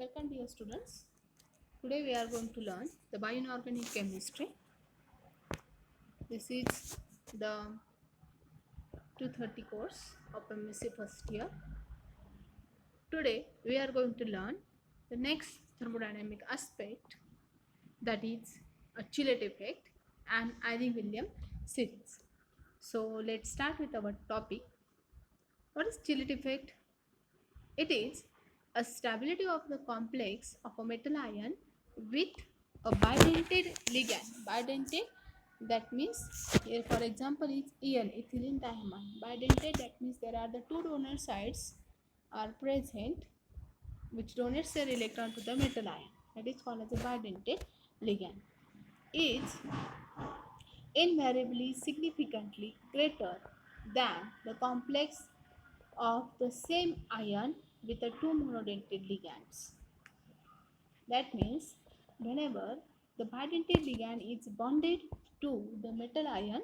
Welcome dear students. Today we are going to learn the bioinorganic chemistry. This is the 230 course of MSc first year. Today we are going to learn the next thermodynamic aspect, that is a Chillet effect and Eyring-Williams series. So let's start with our topic. What is Chillet effect? It is a stability of the complex of a metal ion with a bidentate ligand. Bidentate, that means here for example is EN, ethylene diamine. Bidentate, that means there are the two donor sides are present which donates their electron to the metal ion. That is called as a bidentate ligand. Is invariably significantly greater than the complex of the same ion with the two monodentate ligands. That means whenever the bidentate ligand is bonded to the metal ion,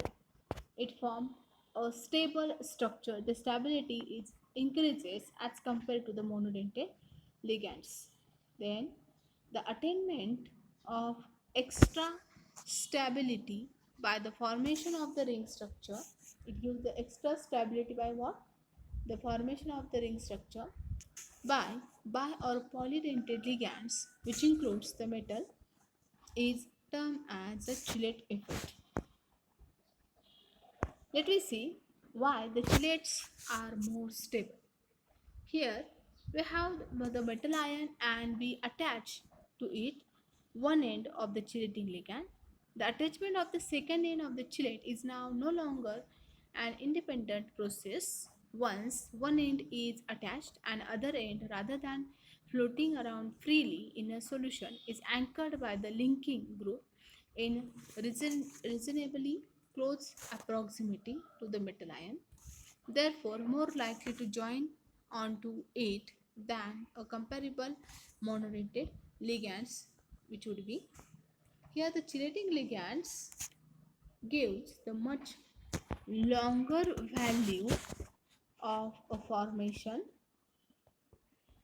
it forms a stable structure. The stability is increases as compared to the monodentate ligands. Then the attainment of extra stability by the formation of the ring structure. It gives the extra stability by what? The formation of the ring structure by bi or polydentate ligands, which includes the metal, is termed as a Chillet effect. Let me see why the chelates are more stable. Here we have the metal ion and we attach to it one end of the chelating ligand. The attachment of the second end of the chelate is now no longer an independent process. Once one end is attached, and other end, rather than floating around freely in a solution, is anchored by the linking group in reasonably close proximity to the metal ion, therefore more likely to join onto it than a comparable monodentate ligands, which would be here the chelating ligands gives the much longer value of a formation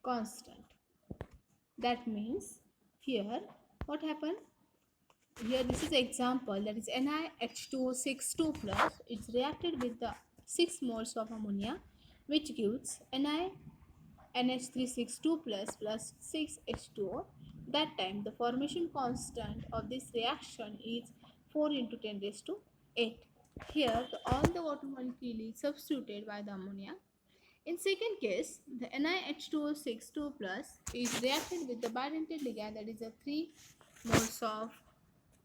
constant. That means here what happened? Here this is example, that is NiH2O6 plus. It's reacted with the 6 moles of ammonia, which gives NiNH362 plus 6H2O. That time the formation constant of this reaction is 4 into 10 raised to 8. Here all the water molecule is substituted by the ammonia. In second case, the NiH2O6 plus is reacted with the bidentate ligand, that is a 3 moles of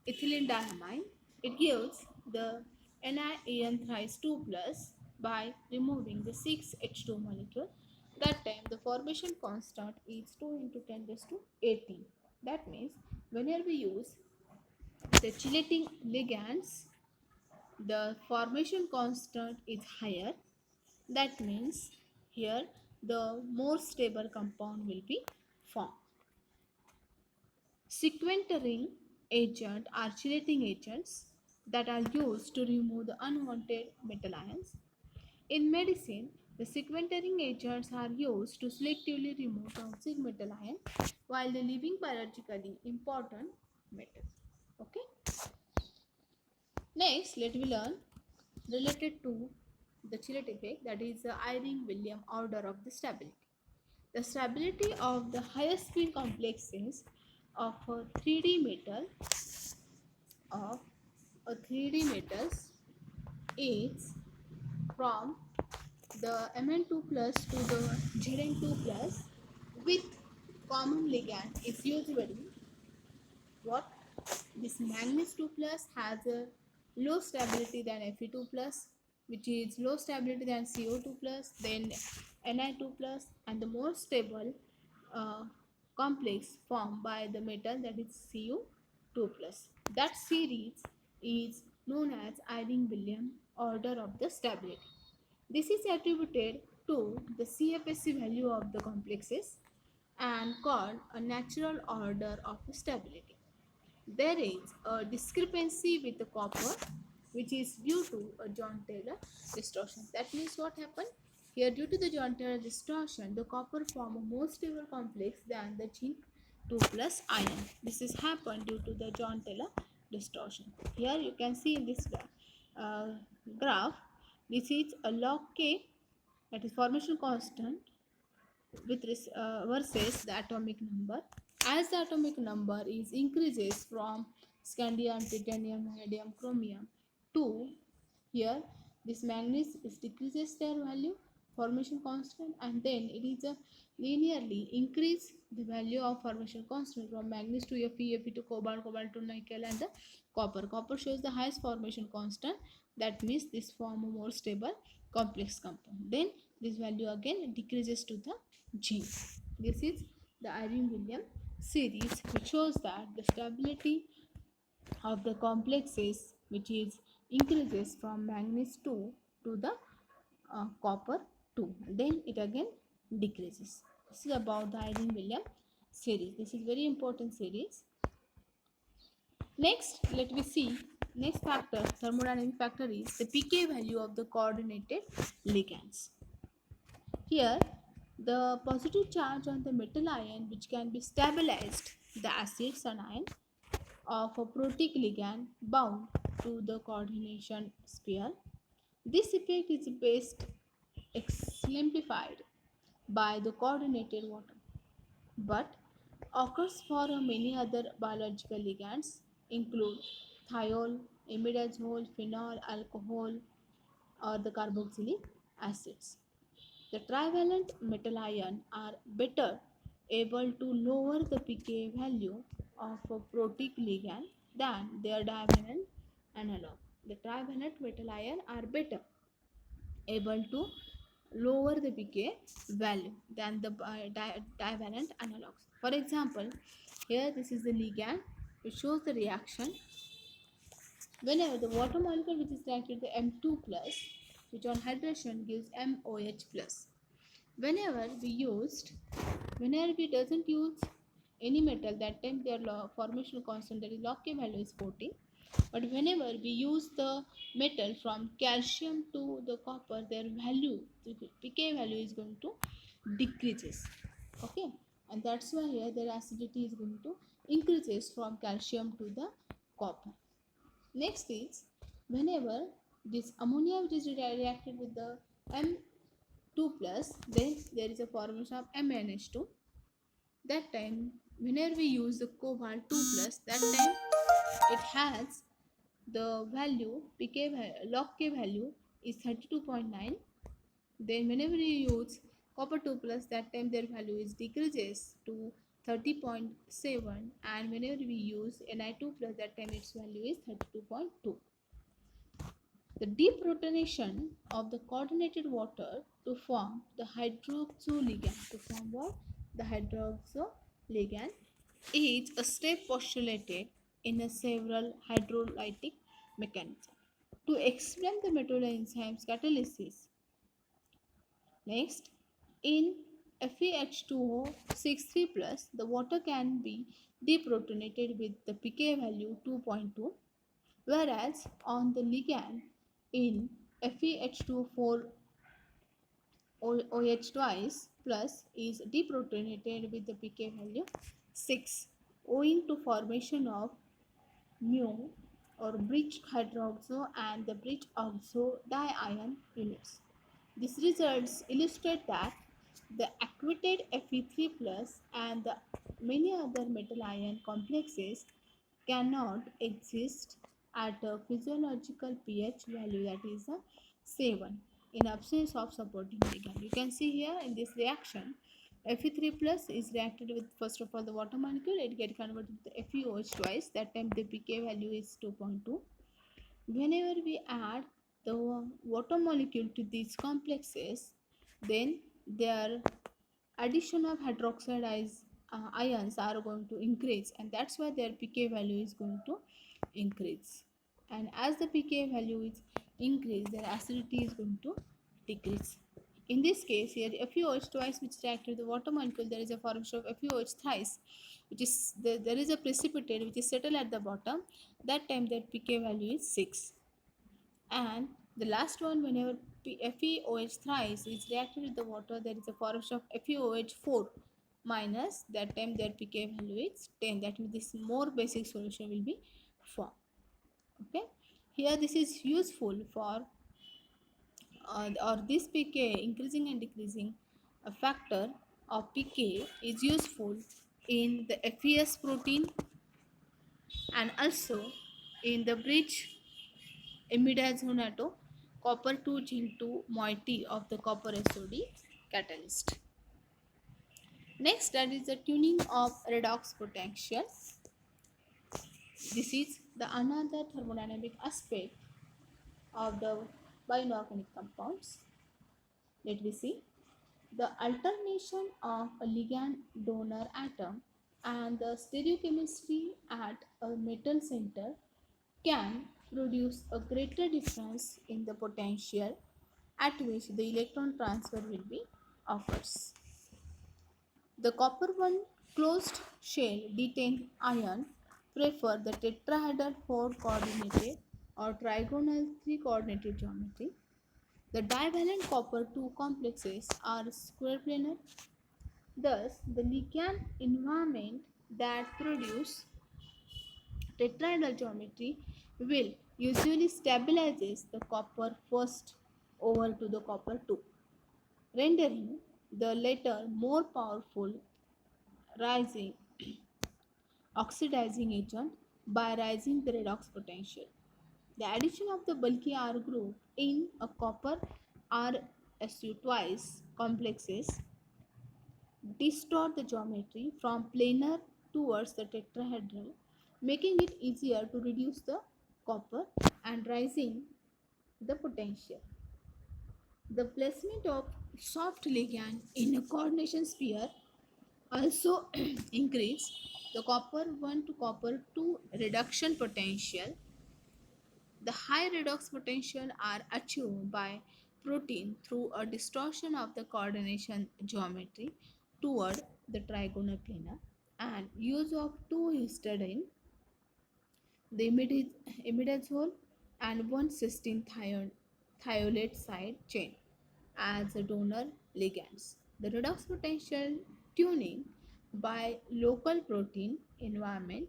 ethylene diamine. It gives the NiEN thrice 2 plus by removing the 6H2 molecule. That time the formation constant is 2 into 10 raised to 18. That means whenever we use the chelating ligands, the formation constant is higher. That means here the more stable compound will be formed. Sequentering agent are chelating agents that are used to remove the unwanted metal ions. In medicine, the sequentering agents are used to selectively remove toxic metal ions while they leaving biologically important metals. Okay. Next, let me learn related to the Chillet effect, that is the Eyring-Williams order of the stability. The stability of the highest spin complexes of a 3D metal of a 3D metals is from the Mn2 plus to the Zn2 plus with common ligand is usually what? This manganese 2 plus has a low stability than Fe2 plus, which is low stability than CO2 plus, then Ni2 plus, and the more stable uh, complex formed by the metal, that is Cu2 plus. That series is known as Eyring-Williams order of the stability. This is attributed to the CFSC value of the complexes and called a natural order of stability. There is a discrepancy with the copper, which is due to a John Taylor distortion. That means what happened? Here, due to the joint layer distortion, the copper form a more stable complex than the zinc 2 plus ion. This is happened due to the joint layer distortion. Here you can see in this uh, graph, this is a log K, that is formation constant, versus the atomic number. As the atomic number is increases from scandium, titanium, vanadium, chromium to here, this manganese is decreases their value, formation constant, and then it is a linearly increase the value of formation constant from manganese to Fe to cobalt, cobalt to nickel, and the copper. Copper shows the highest formation constant. That means this form a more stable complex compound. Then this value again decreases to the zinc. This is the Irene-Williams series, which shows that the stability of the complexes, which is increases from manganese 2 to the copper 2, then it again decreases. This is about the Irene-Williams series. This is very important series. Next, let me see. Next factor, thermodynamic factor, is the pK value of the coordinated ligands. Here, the positive charge on the metal ion, which can be stabilized, the acids and ion of a protic ligand bound to the coordination sphere. This effect is best exemplified by the coordinated water, but occurs for many other biological ligands, include thiol, imidazole, phenol, alcohol, or the carboxylic acids. The trivalent metal ion are better able to lower the pK value of a protic ligand than their divalent analog. The trivalent metal ion are better able to lower the pK value than the divalent analogs. For example, here this is the ligand which shows the reaction whenever the water molecule which is reacted with the M2 plus, which on hydration gives MOH plus. Whenever we doesn't use any metal, that time their formation constant, that is log K value, is 14. But whenever we use the metal from calcium to the copper, their value, the pK value, is going to decreases. Okay, and that's why here their acidity is going to increases from calcium to the copper. Next is, whenever this ammonia which is reacted with the M2 plus, then there is a formation of MnH2. That time, whenever we use the cobalt 2 plus, that time it has the value pK log K value is 32.9. Then whenever you use copper 2 plus, that time their value is decreases to 30.7, and whenever we use Ni2 plus, that time its value is 32.2. The deprotonation of the coordinated water to form the hydroxo ligand, to form what? The hydroxo ligand, is a step postulated in a several hydrolytic mechanism. To explain the metal enzymes catalysis, next, in FeH2O 63 plus, the water can be deprotonated with the pK value 2.2, whereas on the ligand in FeH2O4 OH twice plus is deprotonated with the pK value 6, owing to formation of mu or bridged hydroxo and the bridged oxo diion units. These results illustrate that the acquainted Fe3 plus and the many other metal ion complexes cannot exist at a physiological pH value, that is a 7, in absence of supporting ligand. You can see here in this reaction, Fe3 plus is reacted with, first of all, the water molecule. It gets converted to FeOH twice. That time the pK value is 2.2. Whenever we add the water molecule to these complexes, then their addition of hydroxide ions are going to increase, and that's why their pK value is going to increase. And as the pK value is increased, their acidity is going to decrease. In this case, here FeOH twice, which reacted with the water molecule, there is a formation of FeOH thrice, which is there is a precipitate which is settled at the bottom. That time their pK value is 6. And The last one, whenever FeOH thrice is reacted with the water, there is a formation of FeOH 4 minus. That time their pK value is 10. That means this more basic solution will be formed. Okay. Here this is useful for or this pK increasing and decreasing a factor of pK is useful in the FES protein and also in the bridge imidazonato copper 2 zinc 2 moiety of the copper SOD catalyst. Next, that is the tuning of redox potential. This is the another thermodynamic aspect of the bioinorganic compounds. Let me see. The alternation of a ligand donor atom and the stereochemistry at a metal center can produce a greater difference in the potential at which the electron transfer will be occurs. The copper 1 closed shell D10 ion prefer the tetrahedral 4 coordinated or trigonal 3 coordinated geometry. The divalent copper 2 complexes are square planar. Thus, the ligand environment that produce tetrahedral geometry will usually stabilizes the copper first over to the copper 2, rendering the latter more powerful rising oxidizing agent by raising the redox potential. The addition of the bulky R group in a copper RSU twice complexes distort the geometry from planar towards the tetrahedral, making it easier to reduce the copper and raising the potential. The placement of soft ligand in a coordination sphere also increase the copper 1 to copper 2 reduction potential. The high redox potential are achieved by protein through a distortion of the coordination geometry toward the trigonal planar and use of 2 histidine, the imidazole and 1 cysteine thiolate side chain as a donor ligands. The redox potential tuning by local protein environment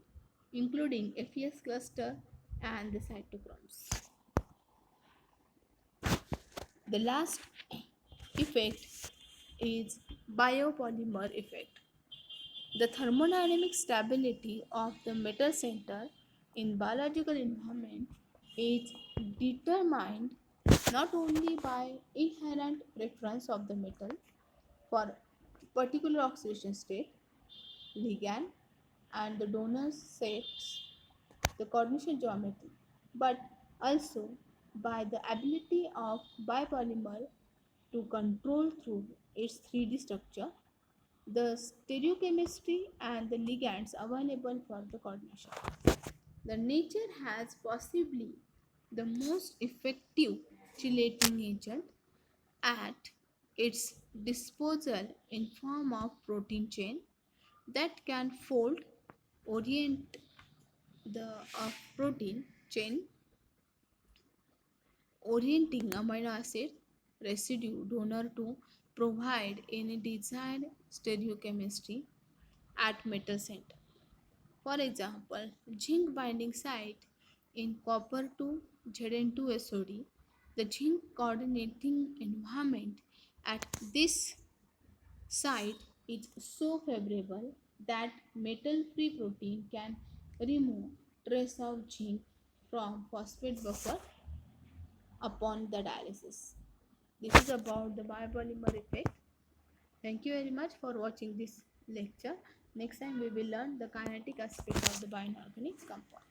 including FES cluster and the cytochromes. The last effect is biopolymer effect. The thermodynamic stability of the metal center in biological environment is determined not only by inherent preference of the metal for particular oxidation state, ligand, and the donor sets the coordination geometry, but also by the ability of biopolymer to control through its 3D structure the stereochemistry and the ligands available for the coordination. The nature has possibly the most effective chelating agent at its disposal in form of protein chain that can fold orient the of protein chain orienting amino acid residue donor to provide any desired stereochemistry at metal center. For example, zinc binding site in copper 2 Zn2 SOD, the zinc coordinating environment at this site is so favorable that metal free protein can remove trace of zinc from phosphate buffer upon the dialysis. This is about the biopolymer effect. Thank you very much for watching this lecture. Next time we will learn the kinetic aspect of the bioinorganic compound.